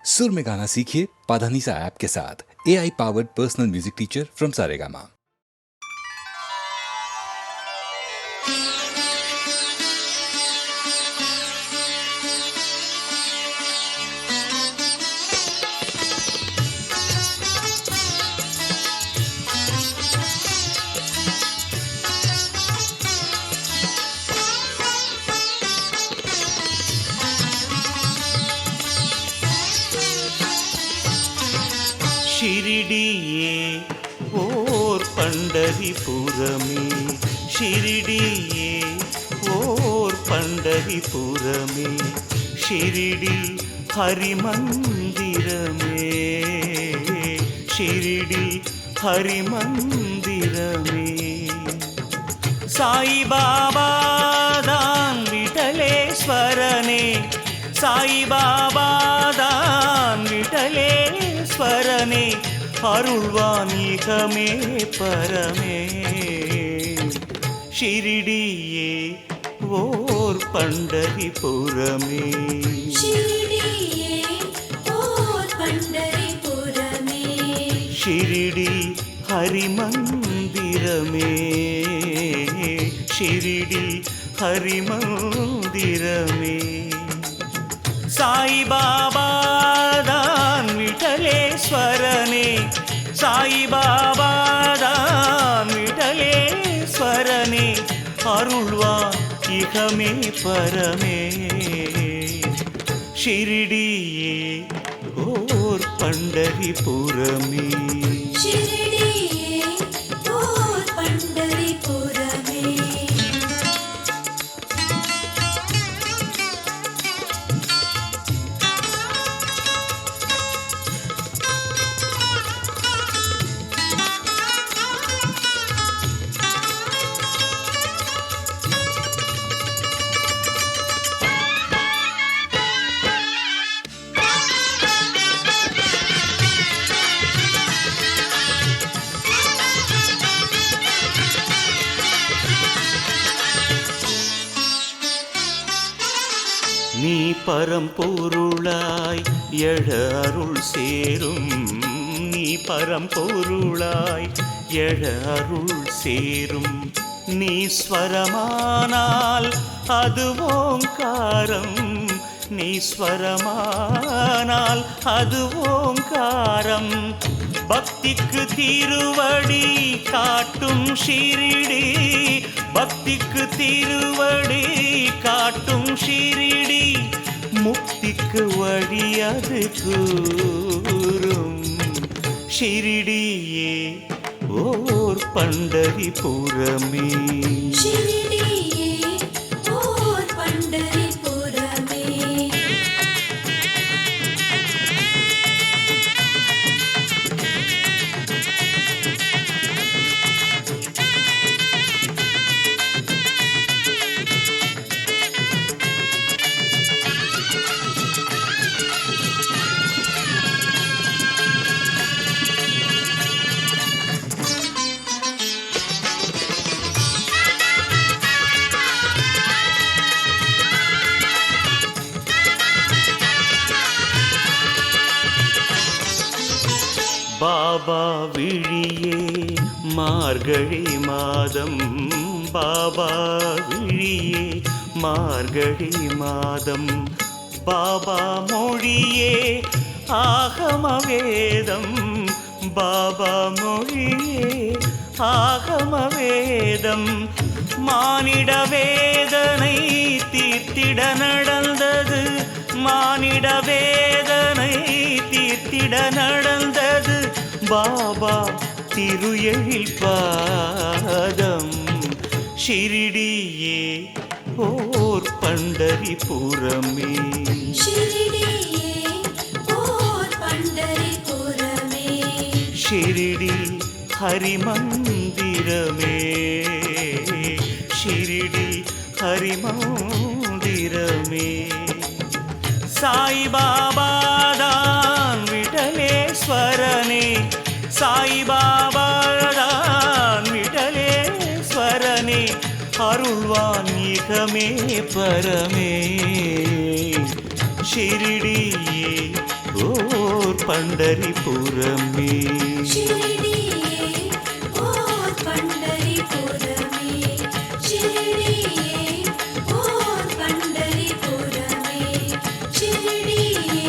सुर में गाना सीखिए पाधानीसा ऐप के साथ। AI powered personal music teacher from Saregama. ஷிரிடியே ஓர் பண்டரிபுரமே, ஷிரிடியே ஓர் பண்டரிபுரமே, ஷிரிடி ஹரிமந்திரமே, ஷிரிடி ஹரிமந்திரமே. சாயிபாபா தான் விட்டலேஸ்வரனே, சாயிபாபா தான் விட்டலேஸ்வரனே, அருள்வான் இகமே பரமே. ஷிரிடியே ஓர் பண்டரிபுரமே, ஷிரிடியே ஓர் பண்டரிபுரமே, ஷிரிடி ஹரிமந்திரமே, ஷிரிடி ஹரிமந்திரமே. சாயிபாபா தான் விட்டலேஸ்வரனே, சாயிபாபா தான் விட்டலேஸ்வரனே, அருள்வான் இகமே பரமே. ஷிரிடியே ஓர் பண்டரிபுரமே, ஷிரிடியே ஓர் பண்டரிபுரமே. நீ பரம்பொருளாய் எழ அருள் சேரும், நீ பரம்பொருளாய் எழ அருள் சேரும். நீ ஸ்வரமானால் அது ஓங்காரம், நீ ஸ்வரமானால் அது ஓங்காரம். பக்திக்கு திருவடி காட்டும் ஷிரிடி, பக்திக்கு திருவடி காட்டும் ஷிரிடி, முக்திக்கு வழி அது கூறும். ஷிரிடியே ஓர் பண்டரிபுரமே, ஷிரிடியே ஓர் பண்டரிபுரமே. பாபா விழியே மார்கழி மாதம், பாபா விழியே மார்கழி மாதம். பாபா மொழியே ஆகம வேதம், பாபா மொழியே ஆகம வேதம். மானிட வேதனை தீர்த்திட நடந்தது, மானிட வேதனை தீர்த்திட நடந்தது, பாபா திரு எழில் பாதம். ஷிரிடியே ஓர் பண்டரிபுரமே, ஷிரிடியே ஓர் பண்டரிபுரமே, ஷிரிடி ஹரிமந்திரமே, ஷிரிடி ஹரிமந்திரமே. சாயிபாபா தான் விட்டலேஸ்வரனே, சாயிபாபா தான் விட்டலேஸ்வரனே, அருள்வான் இகமே பரமே. ஷிரிடியே ஓ பண்டரிபுரமே. शिरडिये ओर पंढरीपुरमे शिरडिये ओर पंढरीपुरमे शिरडिये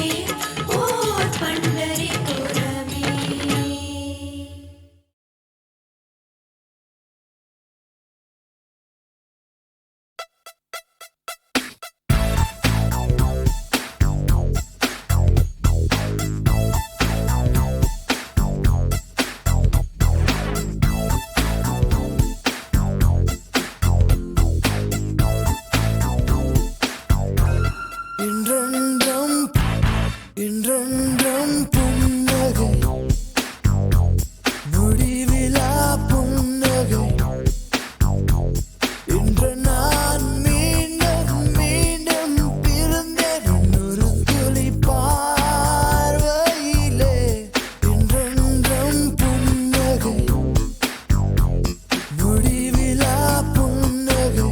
ओर पंढरीपुरमे இன்றென்றும் புன்னகை முடிவிலா புன்னகை இன்று நான் மீண்டும் மீண்டும் பிறந்தேன் ஒரு துளி பார்வையிலே இன்றென்றும் புன்னகை முடிவிலா புன்னகை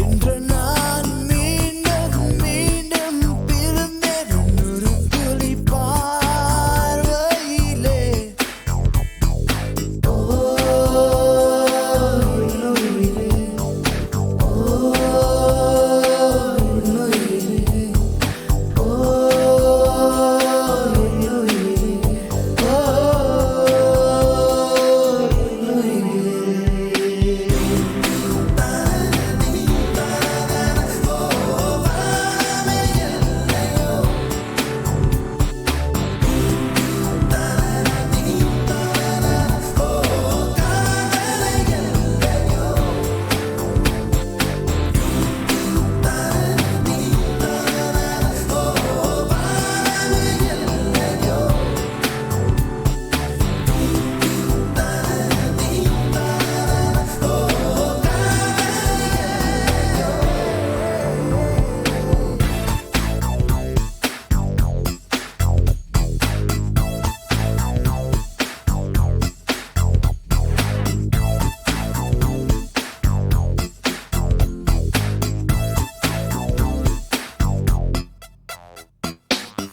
இன்று நான் மீண்டும் மீண்டும் பிறந்தேன் ஒரு துளி பார்வையிலே ஓ நுயிரே ஓ நுயிரே ஓ நுயிரே ஓ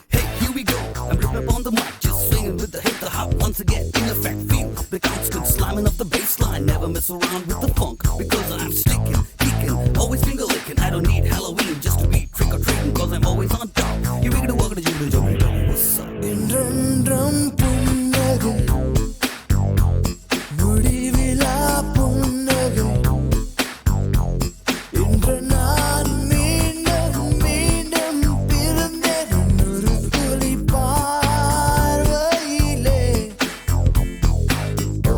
Hey, here we go. I'm ripping up on the mic, just swinging with the hip, the hop once again. In effect, feel the constant slamming of the bass line. Never mess around with the funk because I'm sticking, kicking, always finger licking. I don't need Halloween just to be trick or treating because I'm always on top. You wiggity waggity jiggly jiggly jiggly. What's up? இன்றென்றும் புன்னகை முடிவிலா புன்னகை இன்று நான் மீண்டும் மீண்டும் பிறந்தேன் ஒரு துளி பார்வையிலே ஓ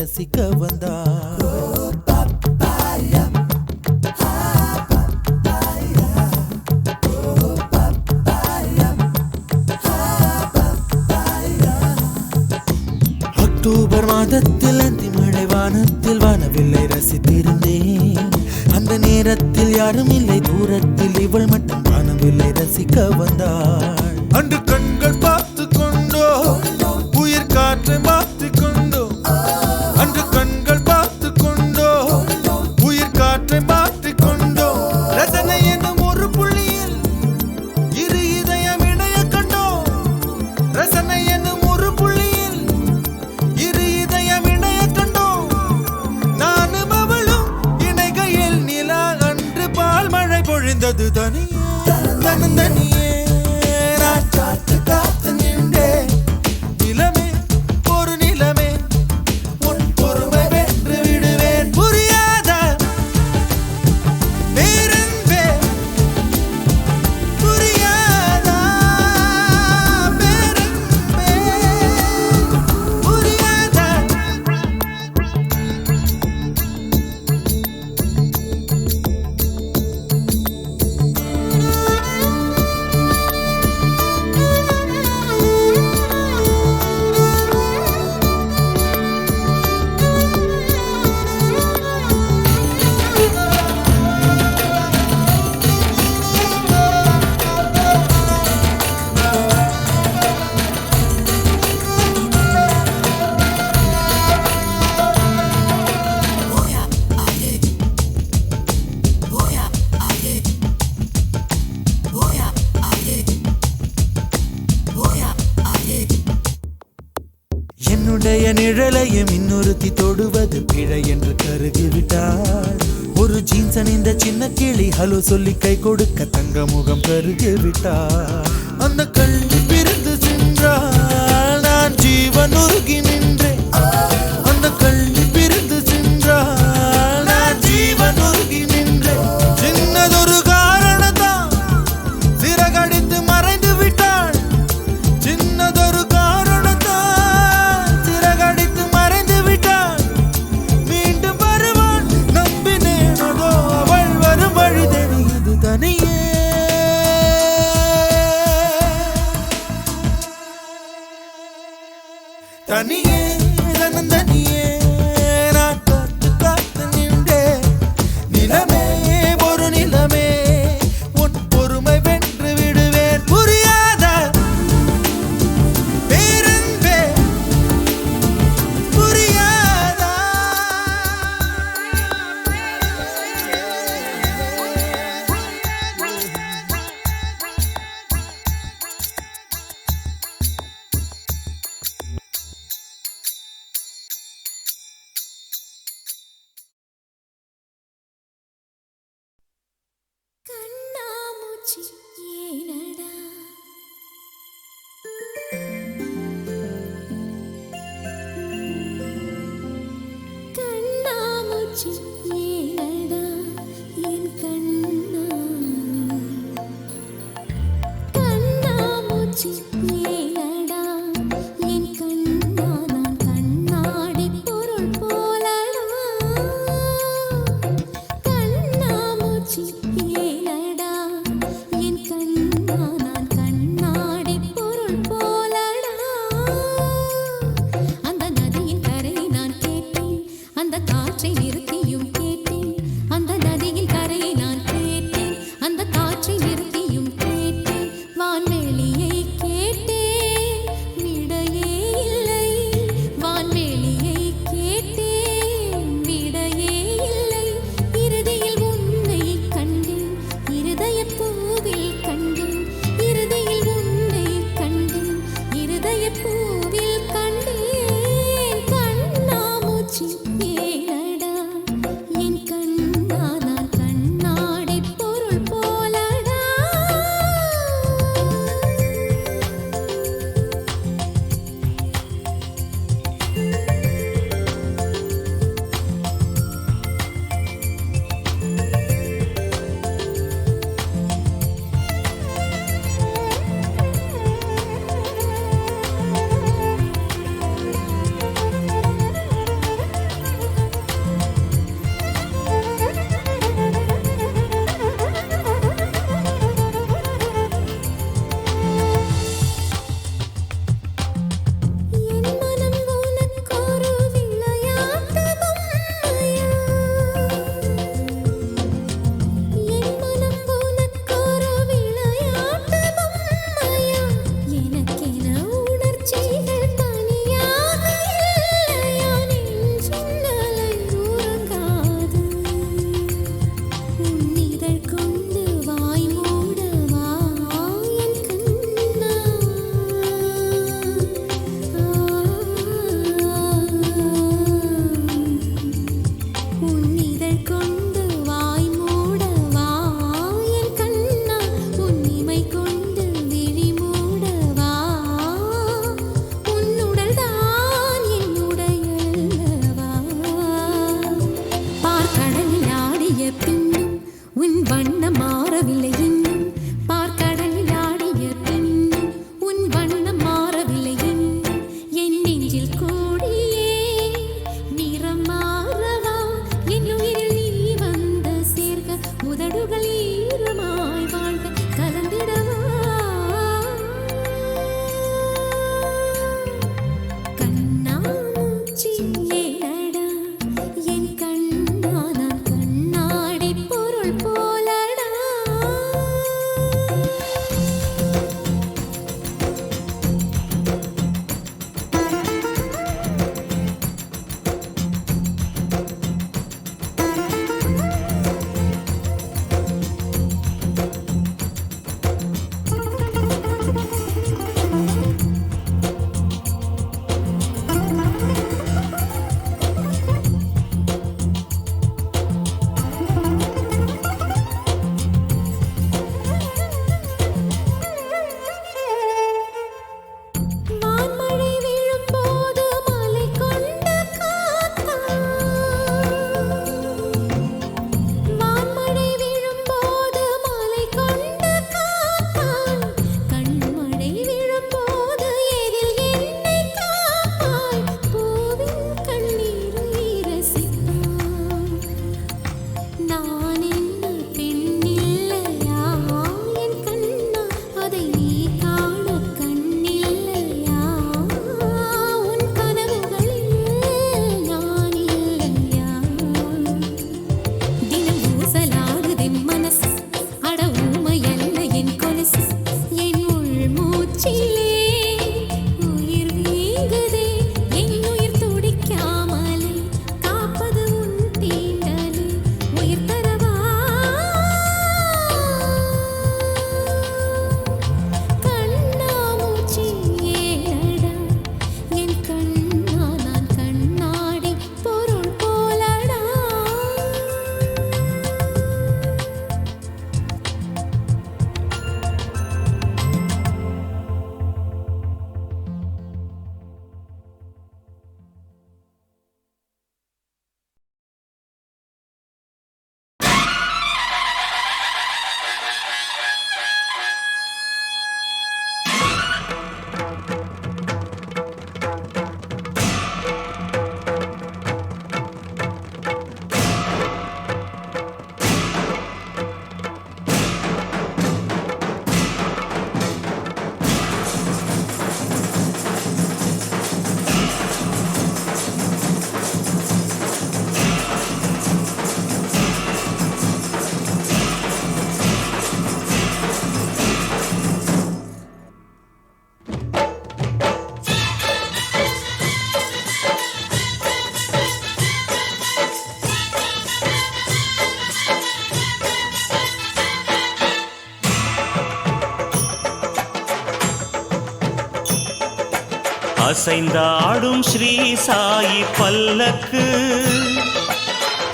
ரசிக்க வந்தாள். அக்டோபர் மாதத்தில் அந்தி மழை வானத்தில் வானவில்லை ரசித்திருந்தேன். அந்த நேரத்தில் யாரும் இல்லை தூரத்தில் இவள் மட்டும் வானவில்லை ரசிக்க வந்தாள். அன்று கண்கள் பார்த்து கொண்டோ உயிர் காற்றை மாற்றி கொண்டோ, அன்று கண்கள் பார்த்து கொண்டோ உயிர் காற்றை மாற்றி கொண்டோ, ரசனை என்னும் ஒரு புள்ளியில் இரு இதயம் இணைய கண்டோ, ரசனை என்னும் ஒரு புள்ளியில் இரு இதயம் இணைய கண்டோ, நானும் அவளும் இணைகையில் நிலா அன்று பால் மழை பொழிந்தது தனியே தனியே நான் காத்து காத்து நின்றே. நிலமே ஒரு நிலமே உன் பொறுமை வென்று விடுவேன். புரியாத பேரன்பே புரியாதா பேரன்பே புரியாதா. என்னுடைய நிழலையும் இன்னொருத்தி தொடுவது பிழை என்று கருகிவிட்டாள். ஒரு ஜீன்ஸ் அணிந்த சின்ன கிளி ஹலோ சொல்லி கை கொடுக்க தங்க முகம் கருகிவிட்டாள். அந்த கள்ளி பிரிந்து சென்றாள், நான் ஜீவன் உருகி நின்றேன். அந்த கள்ளி பிரிந்து சென்றாள், நான் ஜீவன் உருகி நின்றேன். சின்னதொரு காரணத்தான் சிறகடித்து மறைந்து விட்டாள். சின்னதொரு காரணத்தான் சிறகடித்து மறைந்து விட்டாள். மீண்டும் வருவாள் நம்பினேனதோ, அவள் வரும் வழி தெரியுது தனியே தனியே தனியே நான் காத்து காத்து நின்றே. நிலமே ஒரு நிலமே உன் பொறுமை வென்று விடுவேன். புரியாத பேரன்பே புரியாதா. கண்ணாமூச்சி ஏனடா கண்ணாமூச்சி ஏனடா என் கண்ணா கண்ணாமூச்சி ஏனடா என் கண்ணா நான் கண்ணாடி பொருள் போலடா கண்ணாமூச்சி ஏனடா என் கண்ணா நான் கண்ணாடி பொருள் போலடா அந்த நதியின் கரையை நான் கேட்டேன் அந்த காற்றை நிறுத்தியும் கேட்டேன் அந்த அசைந்தாடும் ஸ்ரீ சாயி பல்லக்கு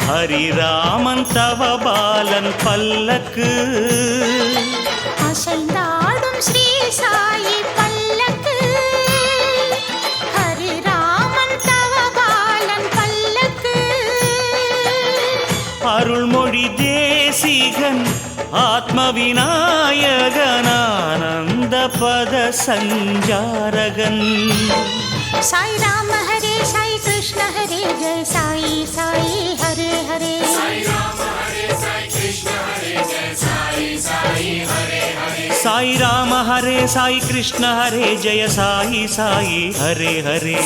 ஹரிராமன் தவபாலன் பல்லக்கு அசைந்தாடும் ஸ்ரீ சாயி பல்லக்கு ஹரிராமன் தவபாலன் பல்லக்கு அருள்மொழி தேசிகன் ஆத்ம விநாயகன் ஆனந்த பத சஞ்சாரகன் சாய் ராம ஹரே சாய் கிருஷ்ண ஹரே ஜெய சாயி சாயி ஹரே ஹரே சாய் ராம ஹரே சாய் கிருஷ்ண ஹரே ஜெய சாயி சாயி ஹரே ஹரே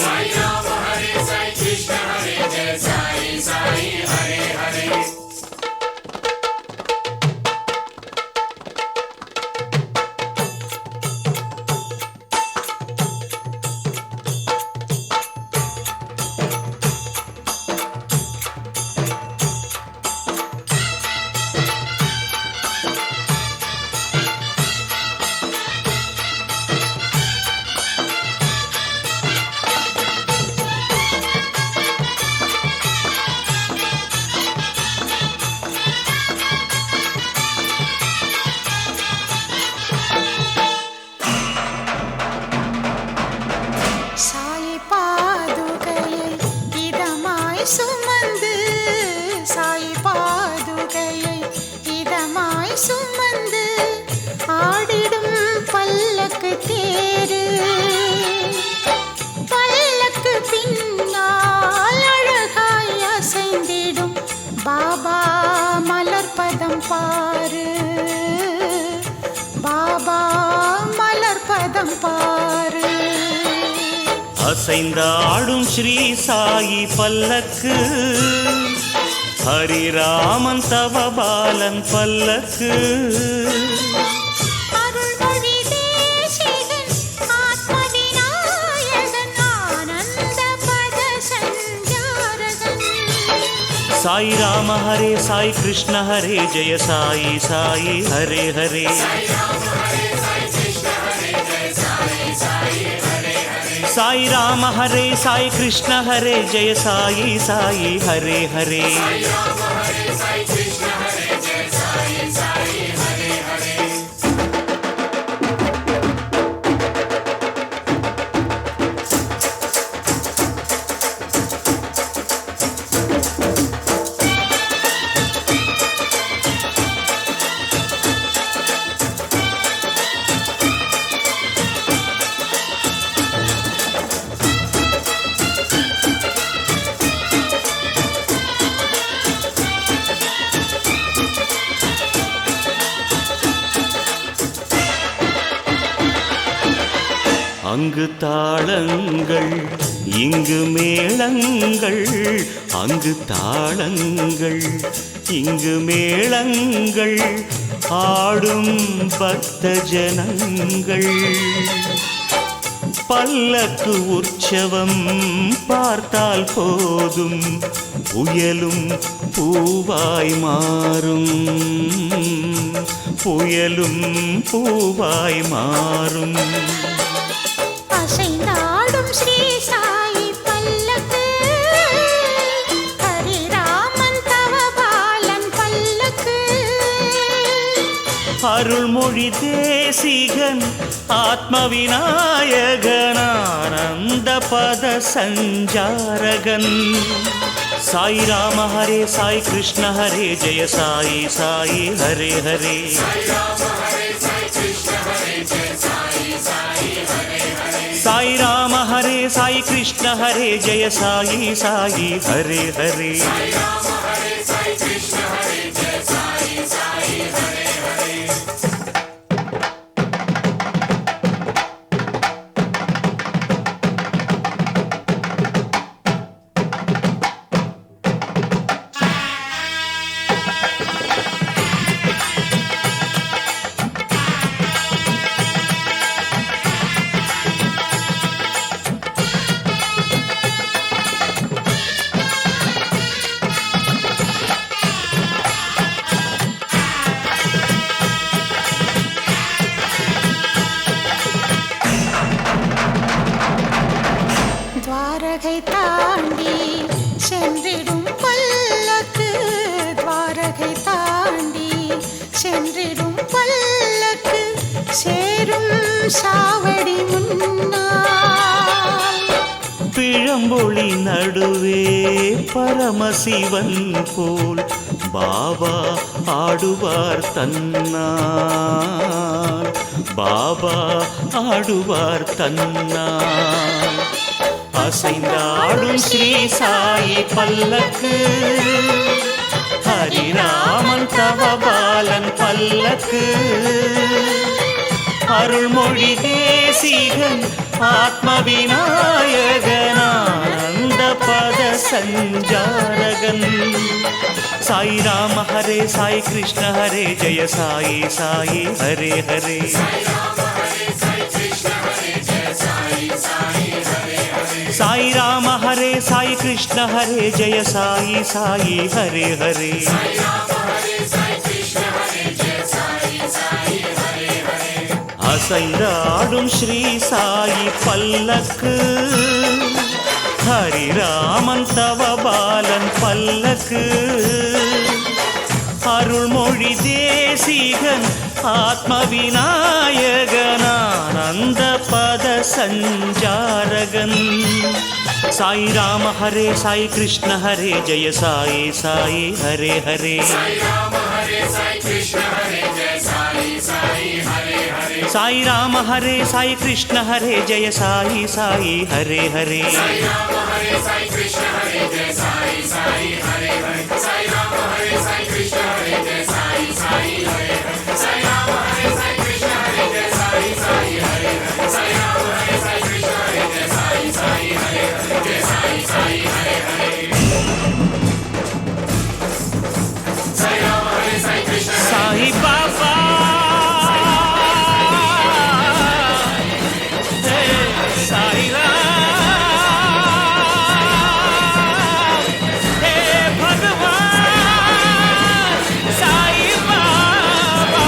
சாய் பாதுகையை இதமாய் சுமந்து சாய் பாதுகையை இதமாய் சுமந்து ஆடிடும் பல்லக்கு தேரு பல்லக்கு பின்னால் அழகாய் அசைந்திடும் பாபா மலர்பதம் பாரு பாபா மலர்பதம் பாரு அசைந்தாடும் ஸ்ரீ சாயி பல்லக்கு ஹரிராமன் தவபாலன் பல்லக்கு அருள்மொழி தேசிகன் ஆத்ம விநாயகன் ஆனந்த பத சஞ்சாரகன் சாய் ராம ஹரே சாய் கிருஷ்ண ஹரே ஜெய சாயி சாயி ஹரே ஹரே சாய் ராம ஹரே சாய் கிருஷ்ண ஹரே ஜெய சாயி சாயி ஹரே ஹரே அங்கு தாளங்கள் இங்கு மேளங்கள் அங்கு தாளங்கள் இங்கு மேளங்கள் ஆடும் பக்த ஜனங்கள் பல்லக்கு உற்சவம் பார்த்தால் போதும் புயலும் பூவாய் மாறும் புயலும் பூவாய் மாறும் அசைந்தாடும் ஸ்ரீ சாயி பல்லக்கு ஹரிராமன் தவபாலன் பல்லக்கு அருள்மொழி தேசிகன் ஆத்ம விநாயகன் ஆனந்த பத சஞ்சாரகன் சாய் ராம ஹரே சாய் கிருஷ்ண ஹரே ஜெய சாயி சாயி ஹரே ஹரே சாய் ராம ஹரே சாய் கிருஷ்ண ஹரே ஜெய சாயி சாயி ஹரே ஹரே சாவடி முன்னால் பிழம்பொழி நடுவே பரமசிவன் போல் பாபா ஆடுவார் தன்னால், பாபா ஆடுவார் தன்னால். அசைந்தாடும் ஸ்ரீ சாயி பல்லக்கு, ஹரிராமன் தவபாலன் பல்லக்கு, அருள்மொழி தேசிகன் ஆத்ம விநாயகனானந்த பத சஞ்சாரகன். சாய் ராம ஹரே சாய் கிருஷ்ண ஹரே ஜெய சாயி சாயி ஹரே ஹரே. சாய் ராம ஹரே சாய் கிருஷ்ண ஹரே ஜெய சாயி சாயி ஹரே ஹரே. அசைந்தாடும் ஸ்ரீ சாயி பல்லக்கு, ஹரிராமன் தவபாலன் பல்லக்கு, அருள்மொழி தேசிகன் ஆத்ம விநாயகனானந்த பத சஞ்சாரகன். சாய் ராம ஹரே சாய் கிருஷ்ண ஹரே ஜெய சாயி சாயி ஹரே ஹரே. சாய் ராம ஹரே சாய் கிருஷ்ண ஹரே ஜெய சாயி சாயி ஹரே ஹரே. சாய் பாபா சாய் ராம், ஹே பகவான் சாய் பாபா.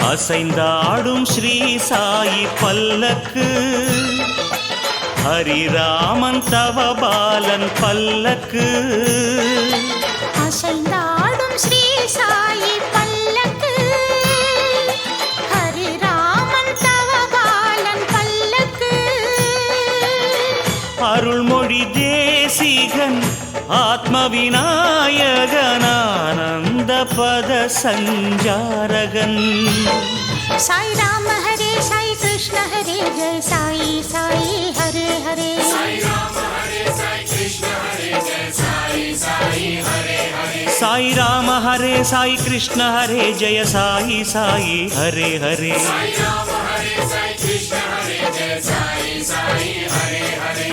அசைந்தாடும் ஸ்ரீ சாயி பல்லக்கு, ஹரிராமன் தவபாலன் பல்லக்கு, அசைந்தாடும் ஸ்ரீ சாயி பல்லக்கு, ஹரிராமன் தவபாலன் பல்லக்கு, அருள்மொழி தேசிகன் ஆத்ம விநாயகனானந்த பத சஞ்சாரகன். சாய் ராம ஹரே சாய் கிருஷ்ண ஹரே ஜெய சாயி சாயி ஹரே ஹரே. சாய் ராம ஹரே சாய் கிருஷ்ண ஹரே ஜெய சாயி சாயி ஹரே ஹரே. சாய் ராம ஹரே சாய் கிருஷ்ண ஹரே ஜெய சாயி சாயி ஹரே ஹரே. சாய் ராம ஹரே சாய் கிருஷ்ண ஹரே ஜெய சாயி சாயி ஹரே ஹரே.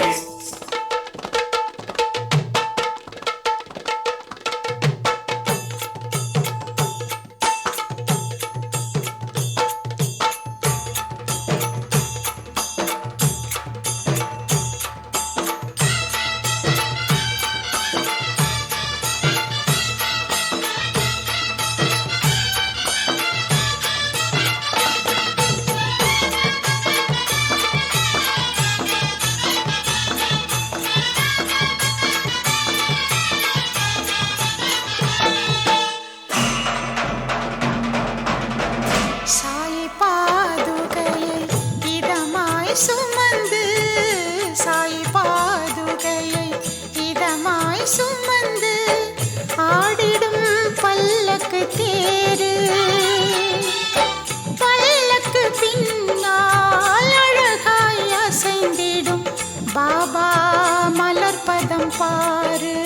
பதம் பாரு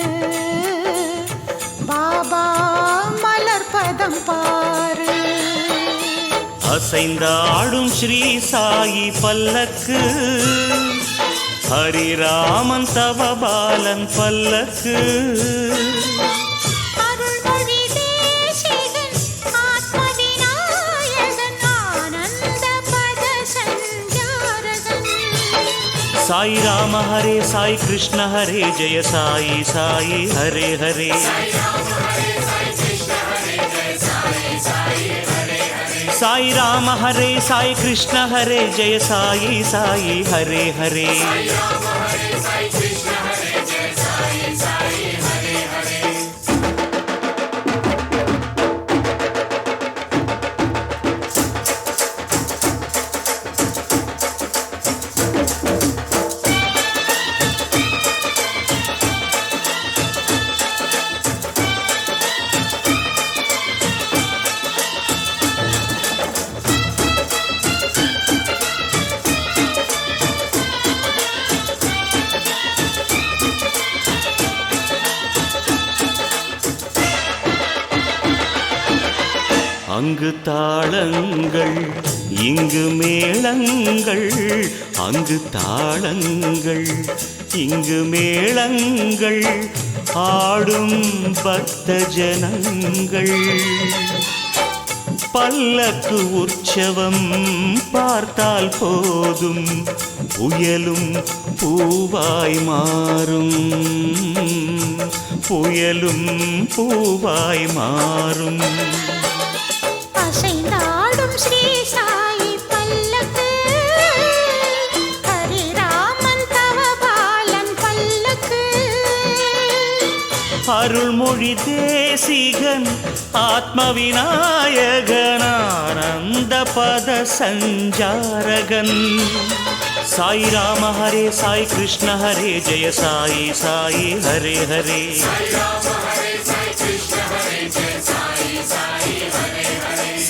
பாபா மலர் பதம் பாரு. அசைந்தாடும் ஸ்ரீ சாயி பல்லக்கு ஹரிராமன் தவபாலன் பல்லக்கு. அருள்மொழி தேசிகன் ஆத்மவிநாயகன் ஆனந்த பத சஞ்சாரகன். சாய் ராம ஹரே சாய் கிருஷ்ண ஹரே ஜெய சாயி சாயி ஹரே ஹரே. साई राम हरे साई कृष्ण हरे जय साई साई हरे हरे. அங்கு தாளங்கள் இங்கு மேளங்கள், அங்கு தாளங்கள் இங்கு மேளங்கள், ஆடும் பக்த ஜனங்கள். பல்லக்கு உற்சவம் பார்த்தால் போதும் புயலும் பூவாய் மாறும், புயலும் பூவாய் மாறும். அசைந்தாடும் ஸ்ரீ சாயி பல்லக்கு ஹரிராமன் தவபாலன் பல்லக்கு. அருள்மொழி தேசிகன் ஆத்மவிநாயகன் ஆனந்த பத சஞ்சாரகன். சாய் ராம ஹரே சாய் கிருஷ்ண ஹரே ஜெய சாயி சாயி ஹரே ஹரே.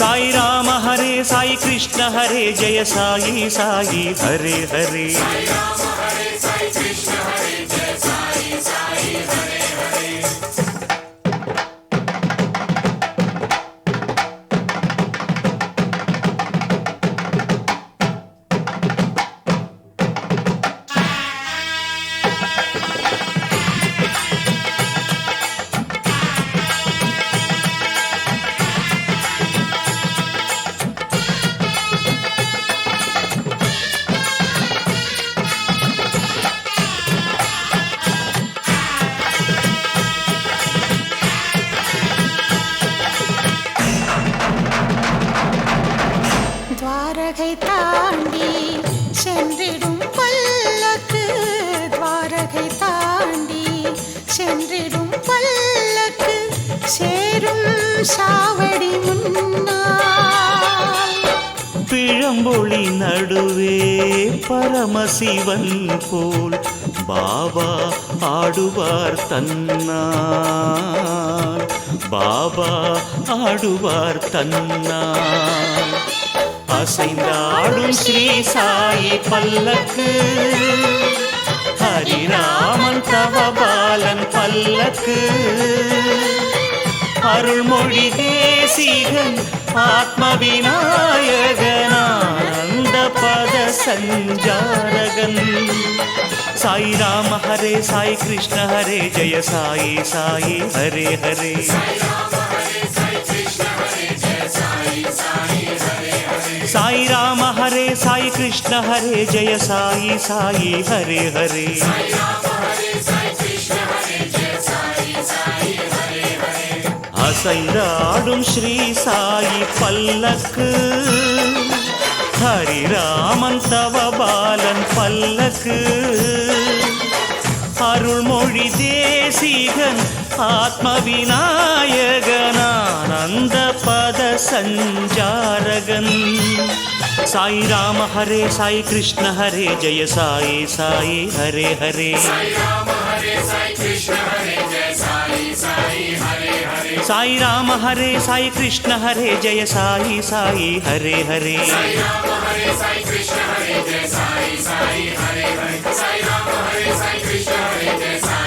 साई राम हरे साई कृष्ण हरे जय साई साई हरे हरे. துவாரகை தாண்டி சென்றிடும் பல்லக்கு, துவாரகை தாண்டி சென்றிடும் பல்லக்கு, சேரும் சாவடி முன்னால். பிழம்பொழி நடுவே பரமசிவன் போல் பாபா ஆடுவார் தன்னார், பாபா ஆடுவார் தன்னார். அசைந்தாடும் ஸ்ரீ சாயி பல்லக்கு ஹரிராமன் தவபாலன் பல்லக்கு. அருள்மொழி தேசிகன் ஆத்மவிநாயகன் ஆனந்த பத சஞ்சாரகன். சாய் ராம ஹரே சாய் கிருஷ்ண ஹரே ஜெய சாயி சாயி ஹரே ஹரே. साई राम हरे साई कृष्ण हरे जय साई साई हरे हरे. அசைந்தாடும் ஸ்ரீ சாயி பல்லக்கு ஹரிராமன் தவபாலன் பல்லக்கு. அருள்மொழி தேசிகன் ஆத்மவிநாயகன் ஆனந்த பத சஞ்சாரகன். சாய் ராம ஹரே சாய் கிருஷ்ண ஹரே ஜெய சாயி சாயி ஹரே ஹரே. சாய் ராம ஹரே சாய் கிருஷ்ண ஹரே ஜெய சாயி சாயி ஹரே ஹரே. साई राम हरे साई कृष्ण हरे जय साई साई हरे हरे. साई राम हरे साई कृष्ण हरे जय साई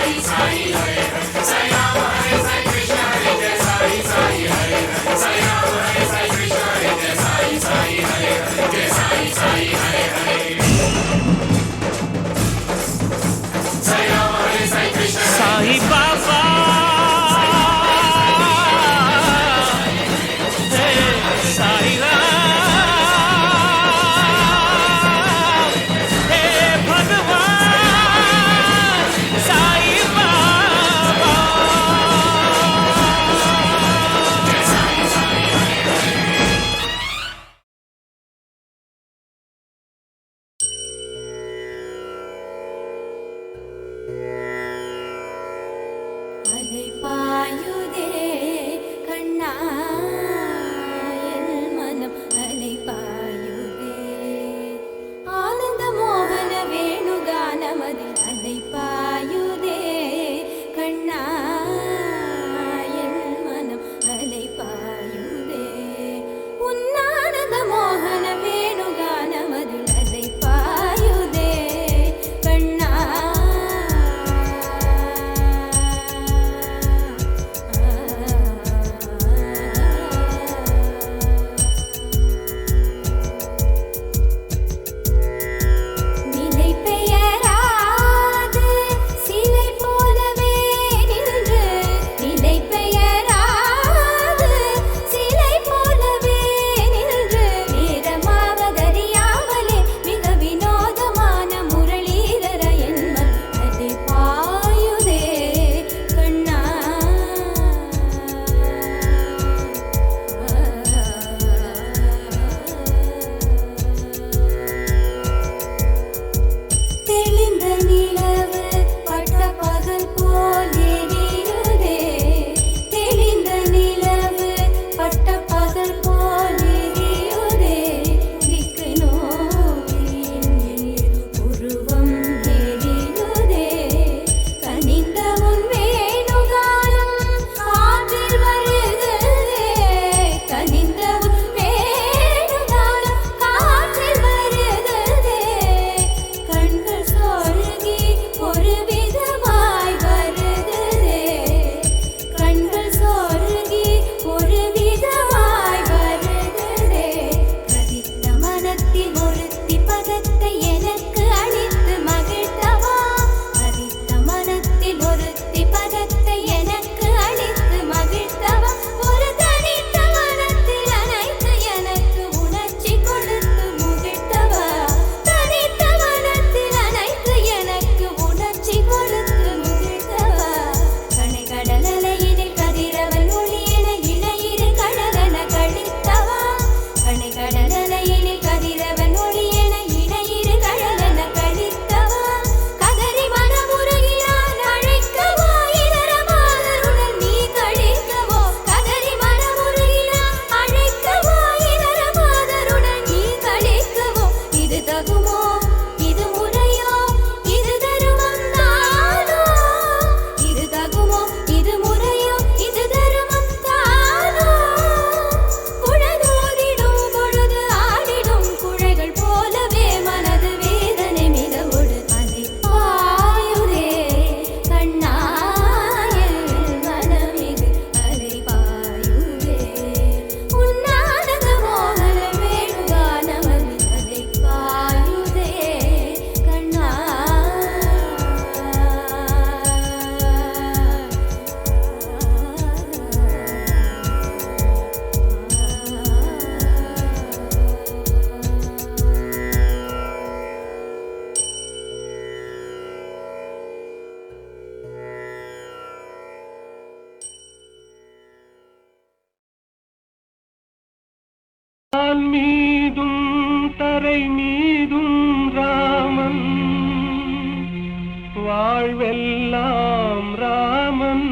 அலை பாயுதே கண்ணா என் மனம் அலை பாயுதே ஆனந்த மோகன வேணுகானமதில் அலை பாயுதே கண்ணா என் மனம் அலை பாயுதே உன்னானந்த மோகன வேணுகானமதில் அலை பாயுதே கண்ணா நிலை பெயராது சிலை போலவே நின்று நிலை பெயராது சிலை போலவே நின்று நேரமாவதறியாமலே மிக வினோதமான முரளீதர என்மன் அலை பாயுதே கண்ணா தெளிந்த நிலவு பட்ட பகல் போல் எரியுதே தெளிந்த நிலவு பட்ட பகல் போல் எரியுதே திக்கு நோக்கி என் உருவம் எரியுதே கனிந்த உன் வேணுகானம் காற்றில் வருகுதே கனிந்த உன் வேணுகானம் காற்றில் வருகுதே கண்கள் சொருகி ஒரு விதமாய் வருகுதே கண்கள் சொருகி ஒரு விதமாய் வருகுதே கதித்த மனத்தில் ஒருத்தி பதத்தை எனக்கு அளித்து மகிழ்த்தவா கதித்த மனத்தில் ஒருத்தி பதத்தை எனக்கு அளித்து மகிழ்த்தவா ஒரு தனித்த மனத்தில் அனைத்து எனக்கு உணர்ச்சி கொடுத்து முகிழ்த்தவா தனித்த மனத்தில் அனைத்து எனக்கு உணர்ச்சி கொடுத்து முகிழ்த்தவா கணை கடல் அலையினில் கதிரவன் ஒளியென இணையிரு கடலென கழித்தவா கணை கடல் அலையினில் கதிரவன் ஒளியென இணையிரு கடலென கழித்தவா கதறி மனமுருகினான் அழைக்கவோ இதரமாதருடன் நீ கழிக்கவோ கதறி மனமுருகினான் அழைக்கவோ இதரமாதருடன் நீ கழிக்கவோ இது தகுமோ இது முறையோ இது தருமம் தானோ இது தகுமோ இது முறையோ இது தருமம் தானோ குழலோடிடும் பொழுது ஆடிடும் குழைகள் போலவே மனது வேதனை மிதவோடு அலை பாயுதே கண்ணா என் மனமிகு அலை பாயுதே உன்னானந்த மோகன வேணுகானமதில் அலை பாயுதே கண்ணா வான் மீதும் தரை மீதும் ராமன் வாழ்வெல்லாம் ராமன்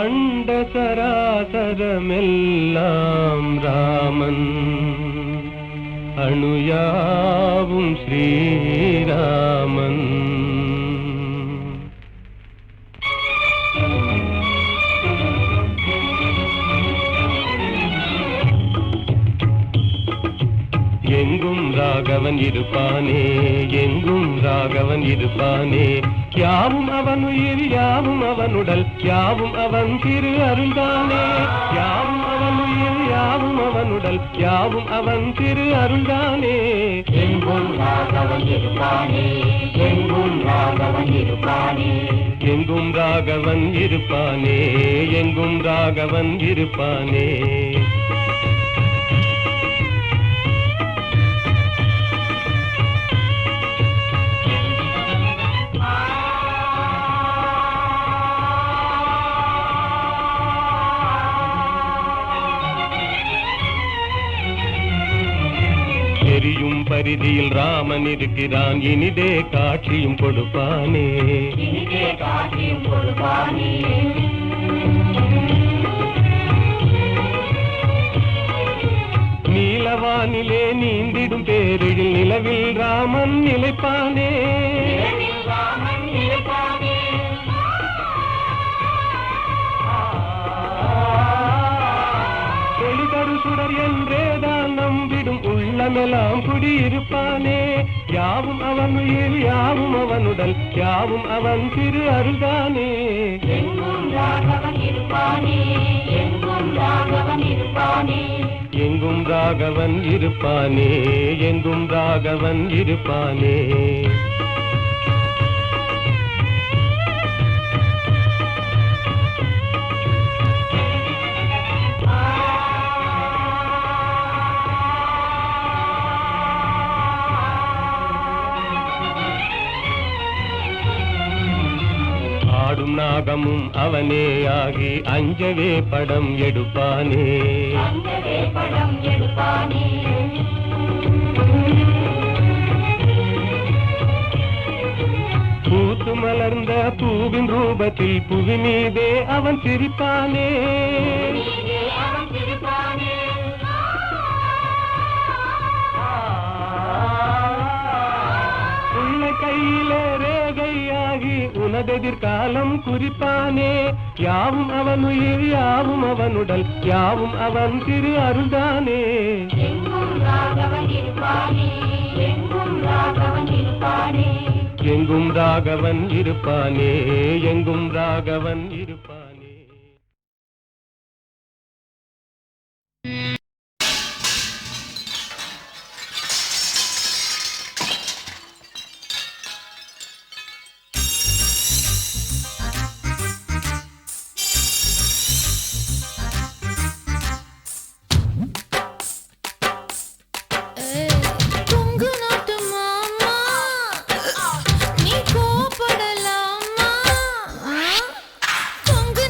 அண்ட சராசரமெல்லாம் ராமன் அணுயாவும் ஸ்ரீராமன் எங்கும் ராகவன் இருப்பானே எங்கும் ராகவன் இருப்பானே யாவும் அவன் உயிர் யாவும் அவன் உடல் யாவும் அவன் திரு அருள்தானே யாவும் அவன் உயிர் யாவும் அவன் உடல் யாவும் அவன் திரு அருள்தானே எங்கும் ராகவன் இருப்பானே எங்கும் ராகவன் இருப்பானே எங்கும் ராகவன் இருப்பானே எங்கும் ராகவன் இருப்பானே எரியும் பரிதியில் ராமன் இருக்கிறான் இனிதே காட்சியும் கொடுப்பானே நீலவானிலே நீந்திடும் பேரிழில் நிலவில் ராமன் நிலைப்பானே ஒளிதரு சுடர் என்றேதான் நம்பிடும் உள்ளமெல்லாம் குடியிருப்பானே யாவும் அவன் உயிர் யாவும் அவனுடல் யாவும் அவன் திரு அருள்தானே எங்கும் ராகவன் இருப்பானே எங்கும் ராகவன் இருப்பானே ஆடும் நாகமும் அவனே ஆகி அஞ்சவே படம் எடுப்பானே பூத்து மலர்ந்த பூவின் ரூபத்தில் புவி மீதே அவன் சிரிப்பானே உள்ள கையிலே ரேகையாகி உனதெதிர்காலம் குறிப்பானே யாவும் அவன் உயிர் யாவும் அவனுடல் யாவும் அவன் திரு அருள்தானே எங்கும் ராகவன் இருப்பானே எங்கும் ராகவன் இருப்பானே கொங்கு நாட்டு மாமா நீ கோபப்படலாமா கொங்கு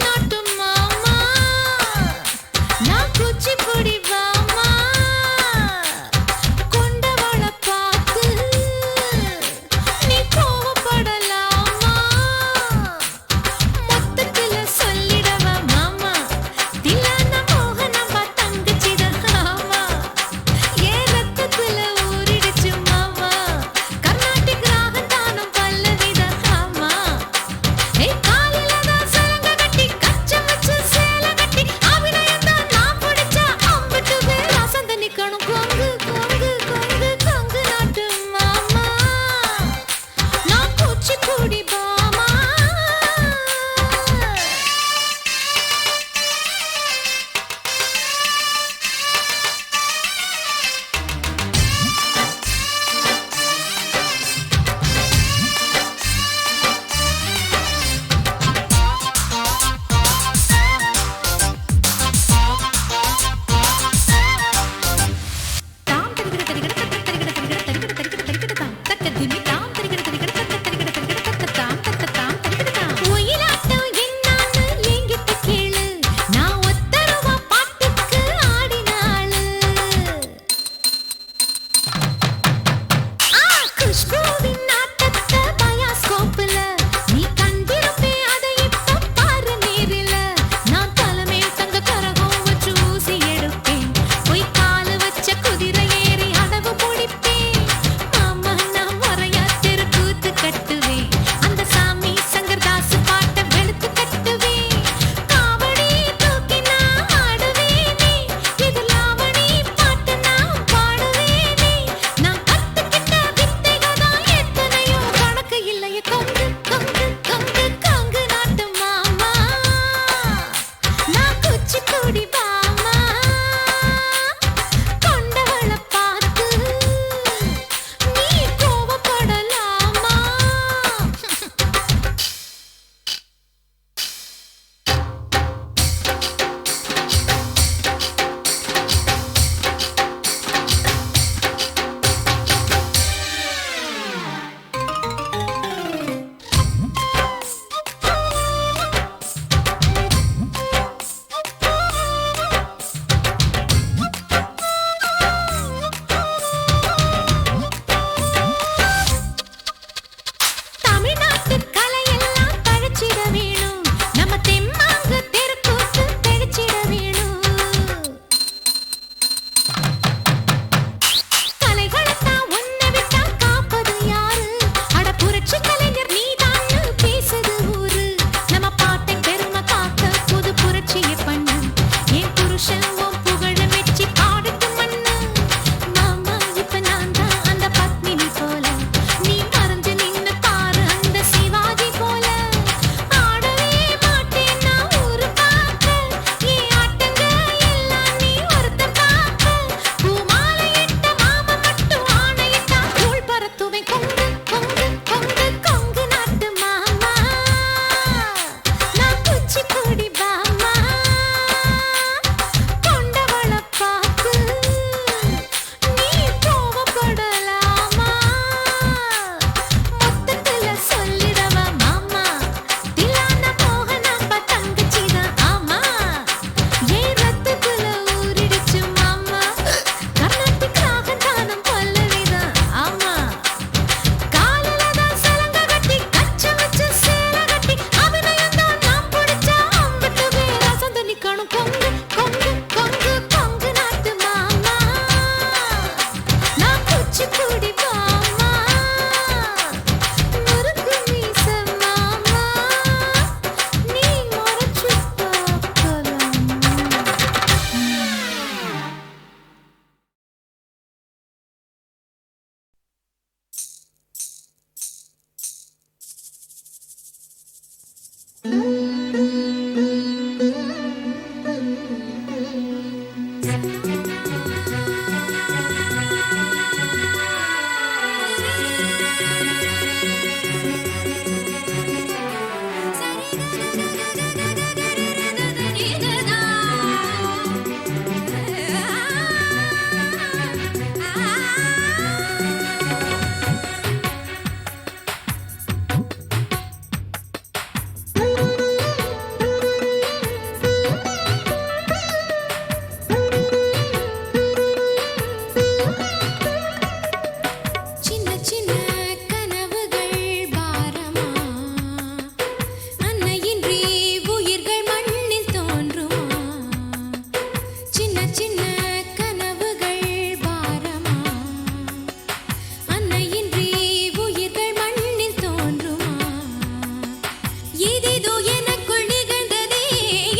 ஏதேதோ எனக்குள் நிகழ்ந்ததே,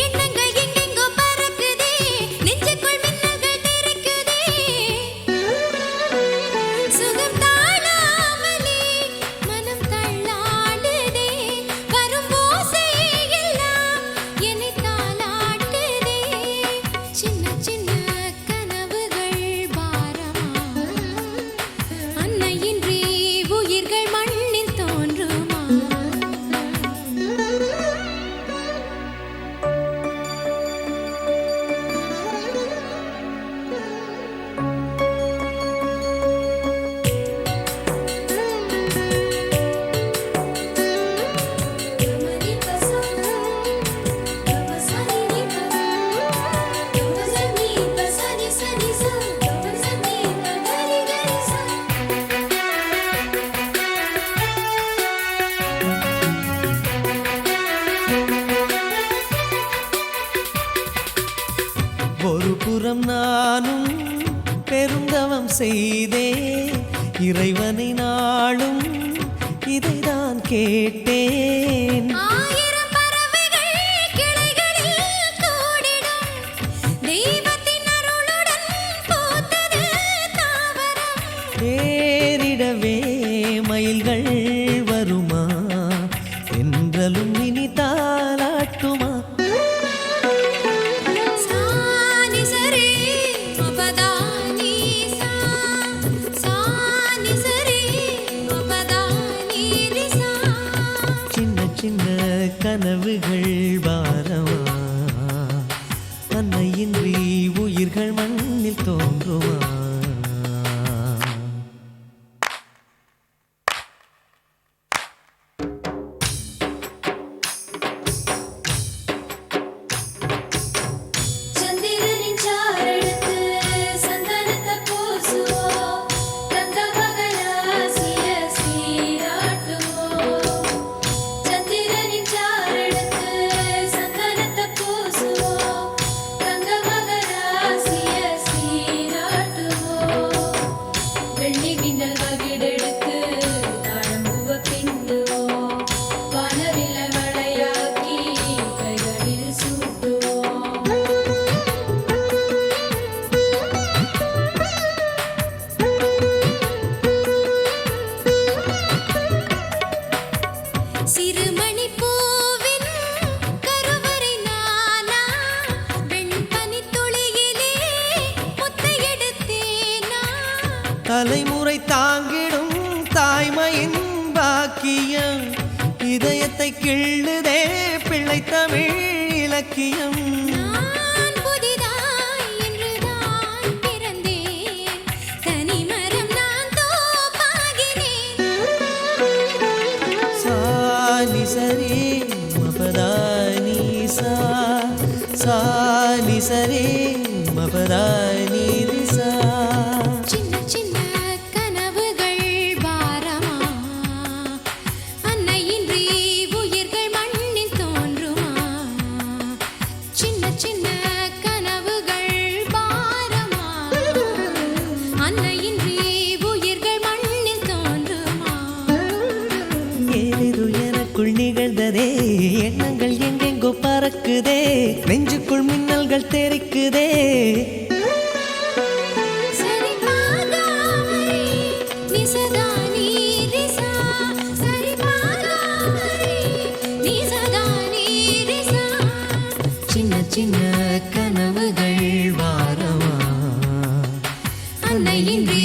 எண்ணங்கள் எங்கெங்கோ பறக்குதே, நெஞ்சுக்குள் மின்னல்கள் தெரிக்குதே. சுகம் தாழாமலே மனம் தள்ளாடுதே, வரும் ஓசை எல்லாம் என்னை தாலாட்டுதே. சின்ன சின்ன கனவுகள் பாரமா, அன்னையின்றி உயிர்கள் மண்ணில் தோன்றுமா? ஒரு புறம் நானும் பெருந்தவம் செய்தே, இறைவனை நாளும் இதைதான் கேட்டேன். ஆயிரம் பறவைகள் கிளைகளில் கூடிடும், தெய்வத்தின் அருளுடன் பூத்தது தாவரம். நேரிடவே மயில்கள் வருமா, என்றலும் இனி தாலாட்டுமா? சானி சரி மபதானி சா, சானி சரி மபதானி ரிசா. சின்ன சின்ன கனவுகள் பாரமா, அன்னையின்றி உயிர்கள் மண்ணில் தோன்றுமா? சந்திரனின் சாரெடுத்து சந்தனத்தை பூசுவோம், தங்க மகளாசிய சீராட்டுவோம். சந்திரனின் சாரெடுத்து சந்தனத்தை பூசுவோம், தங்க மகளாசிய சீராட்டுவோம். வெள்ளி மின்னல் வகிடெடுத்து தாழம்பூவ பின்னுவோம், வானவில்ல மழையாக்கி கைகளில் சூட்டுவோம். சிறுமணி பூவின் கருவறை நானா, வெண்பனி துளியிலே முத்தை எடுத்தேனா. தலைமுறை தாங்கிடும் தாய்மையின் பாக்கியம், இதயத்தை கிள்ளுதே பிள்ளை தமிழ் இலக்கியம். நான் புதிதாய் இன்றுதான் பிறந்தேன், தனிமரம் நான் தோப்பாகினேன். சானி சரி மபதானி சா, சானி சரி மபதானி ரிசா. சின்ன சின்ன கனவுகள் பாரமா, அன்னையின்றி உயிர்கள் மண்ணில் தோன்றுமா? சின்ன சின்ன கனவுகள் பாரமா, அன்னையின்றி உயிர்கள் மண்ணில் தோன்றுமா? ஏதேதோ எனக்குள் நிகழ்ந்ததே, எண்ணங்கள் எங்கெங்கோ பறக்குதே, நெஞ்சுக்குள் மின்னல்கள் தெரிக்குதே. சரி பாகாமரி நிசதானி ரிசா, சரி பாகாமரி நிசதானி ரிசா. சின்ன சின்ன கனவுகள் வாரமா, அன்னையின்றி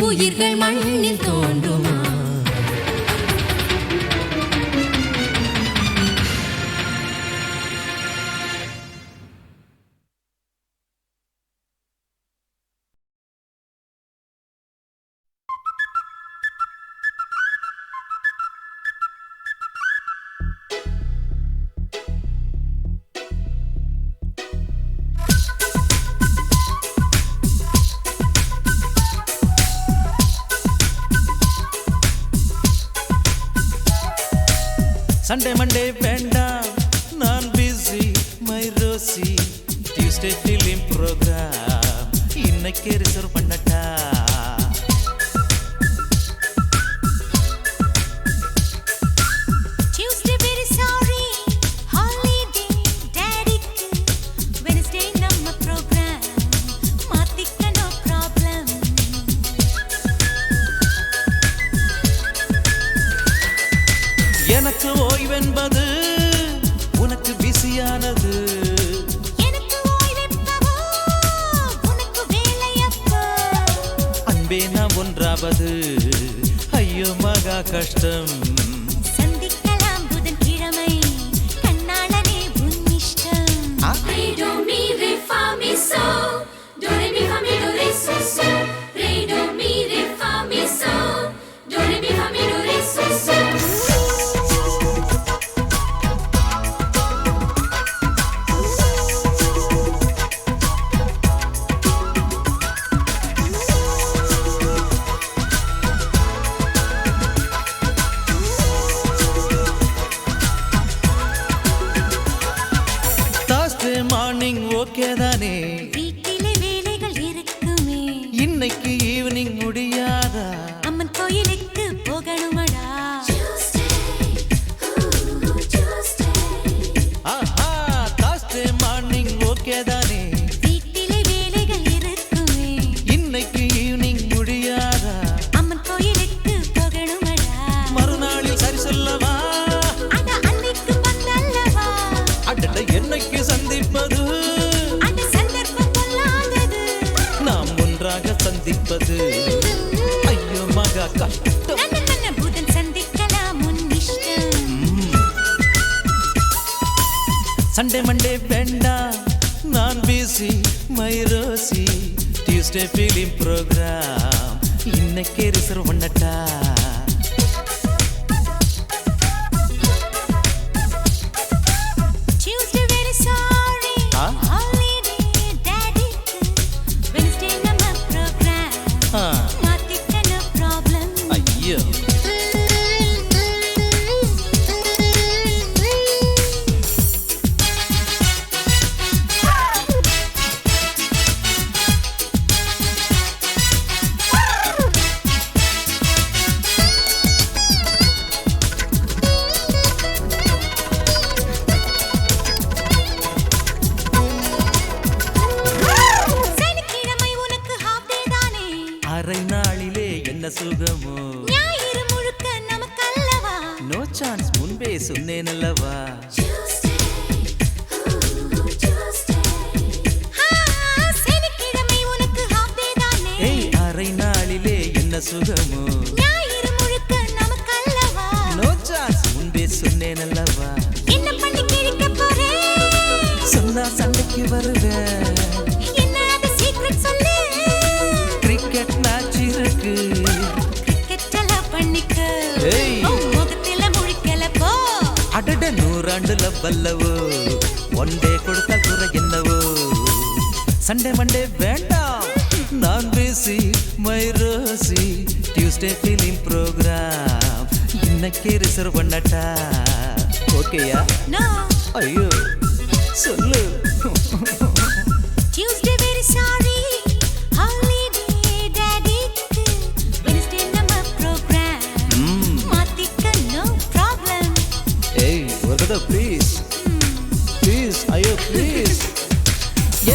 உயிர்கள் மண்ணில் தோன்றுமா? சண்டே மண்டே வேண்டாம், நான் busy my Rosie. Tuesday film programme இன்னைக்கு ரிசர்வ் பண்ணட்டா? Tuesday very sorry, கஷ்டம். சந்திக்கலாம் புதன்கிழமை கண்ணாளனே உன் இஷ்டம். Re do mi re fa mi so, do re mi fa mi do re so so. Re do mi re fa mi so, do re mi fa mi do re so so. Thursday morning okay தானே, வீட்டிலே வேலைகள் இருக்குமே, இன்னைக்கு evening முடியாதா? அம்மன் கோயிலுக்கு போகணுமடா. ஆஹா, Thursday morning okay தானே, வீட்டிலே வேலைகள் இருக்குமே, இன்னைக்கு ஈவினிங் முடியாதா? அம்மன் கோயிலுக்கு போகணுமடா. மறுநாளில் சரி சொல்லவா? அட அன்னைக்கு வந்தல்லவா, அடட என்னைக்கு சந்திப்பது? அட சந்தர்ப்பம் பொல்லாதது. நாம் ஒன்றாக சந்திப்பது ஐயோ மகா கஷ்டம். நன்ன புதன் சந்திக்கலாம் உன் இஷ்டம். சண்டே மண்டே வேண்டாம், நான் busy my Rosie. Tuesday film programme இன்னைக்கே ரிசர்வ் பண்ணட்டா? Tuesday very sorry, Huh? holiday daddyக்கு. Wednesday நம்ம program, மாத்திக்க no problem. ஐயோ சனிக்கிழமை உனக்கு half day தானே, அரை நாளிலே என்ன சுகமோ? ஞாயிறு முழுக்க நமக்கல்லவா. நோ சான்ஸ், முன்பே சொன்னேன் அல்லவா? சனிக்கிழமை உனக்கு half day தானே, ஏய், அரை நாளிலே என்ன சுகமோ? ஞாயிறு முழுக்க நமக்கல்லவா. நோ சான்ஸ், முன்பே சொன்னேன் அல்லவா? என்ன பண்ணி கிழிக்க போறேன், சொன்னா சண்டைக்கு வருவேன். என்ன அது secret சொல்லு. கிரிக்கெட் மேட்ச் இருக்கு. கிரிக்கெட் எல்லாம் பண்ணிக்க, ஏய். உன் முகத்தில முழிக்கல போ. அடட 100 ஆண்டுல வல்லவோ, ஒன் டே கொடுத்தால் குறை என்னவோ? சண்டே மண்டே வேண்டாம், நான் busy my Rosie. Tuesday film programme இன்னைக்கே ரிசர்வ் பண்ணட்டா? ஓகேயா? No, ஐயோ சொல்லு. Tuesday very sorry, holiday daddyக்கு. Wednesday நம்ம program, மாத்திக்க no problem. ஏய் ஒரு தடவை ப்ளீஸ் ப்ளீஸ், ஐயோ ப்ளீஸ்.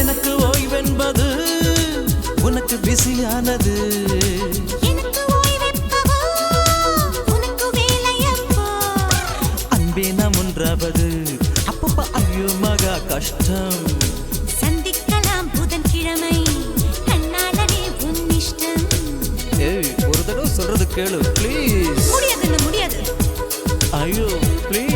எனக்கு ஓய்வென்பது உனக்கு பிஸியானது. எனக்கு ஓய்வெப்பவோ, உனக்கு வேலையப்போ. அன்பே நாம் ஒன்றாவது அப்பப்ப ஐயோ மகா கஷ்டம். சந்திக்கலாம் புதன்கிழமை கண்ணாளனே உன் இஷ்டம். ஏய் ஒரு தடவை சொல்றது கேளு ப்ளீஸ். முடியாதுன்னு முடியாது. ஐயோ ப்ளீஸ்.